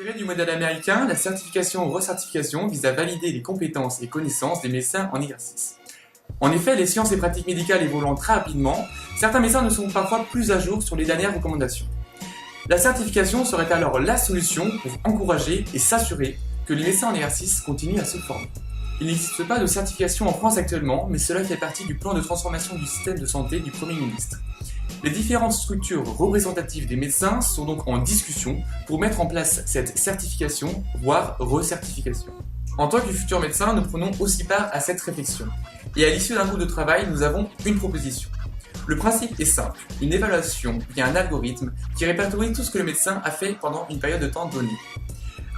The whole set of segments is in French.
Inspiré du modèle américain, la certification ou recertification vise à valider les compétences et connaissances des médecins en exercice. En effet, les sciences et pratiques médicales évoluant très rapidement, certains médecins ne sont parfois plus à jour sur les dernières recommandations. La certification serait alors la solution pour encourager et s'assurer que les médecins en exercice continuent à se former. Il n'existe pas de certification en France actuellement, mais cela fait partie du plan de transformation du système de santé du Premier ministre. Les différentes structures représentatives des médecins sont donc en discussion pour mettre en place cette certification, voire recertification. En tant que futurs médecins, nous prenons aussi part à cette réflexion. Et à l'issue d'un groupe de travail, nous avons une proposition. Le principe est simple, une évaluation via un algorithme qui répertorie tout ce que le médecin a fait pendant une période de temps donnée,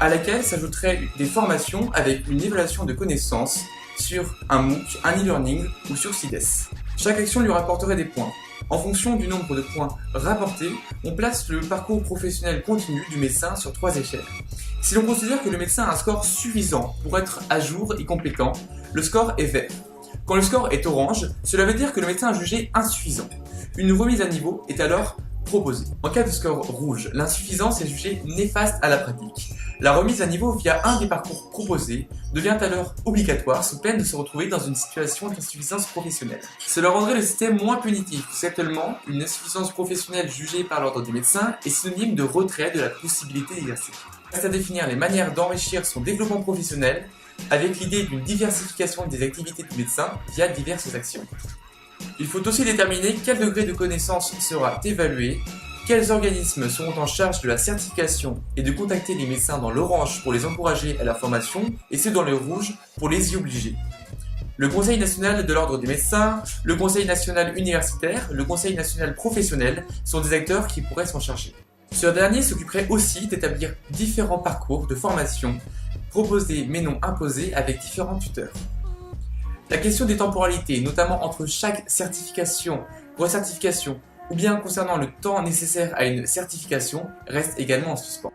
à laquelle s'ajouteraient des formations avec une évaluation de connaissances sur un MOOC, un e-learning ou sur CIDES. Chaque action lui rapporterait des points. En fonction du nombre de points rapportés, on place le parcours professionnel continu du médecin sur 3 échelles. Si l'on considère que le médecin a un score suffisant pour être à jour et compétent, le score est vert. Quand le score est orange, cela veut dire que le médecin est jugé insuffisant. Une remise à niveau est alors proposée. En cas de score rouge, l'insuffisance est jugée néfaste à la pratique. La remise à niveau via un des parcours proposés devient alors obligatoire sous peine de se retrouver dans une situation d'insuffisance professionnelle. Cela rendrait le système moins punitif, puisque actuellement, une insuffisance professionnelle jugée par l'ordre des médecins est synonyme de retrait de la possibilité d'exercer. Reste à définir les manières d'enrichir son développement professionnel avec l'idée d'une diversification des activités du médecin via diverses actions. Il faut aussi déterminer quel degré de connaissance sera évalué, quels organismes seront en charge de la certification et de contacter les médecins dans l'orange pour les encourager à la formation et ceux dans le rouge pour les y obliger. Le Conseil national de l'ordre des médecins, le Conseil national universitaire, le Conseil national professionnel sont des acteurs qui pourraient s'en charger. Ce dernier s'occuperait aussi d'établir différents parcours de formation proposés mais non imposés avec différents tuteurs. La question des temporalités, notamment entre chaque certification, recertification ou bien concernant le temps nécessaire à une certification, reste également en suspens.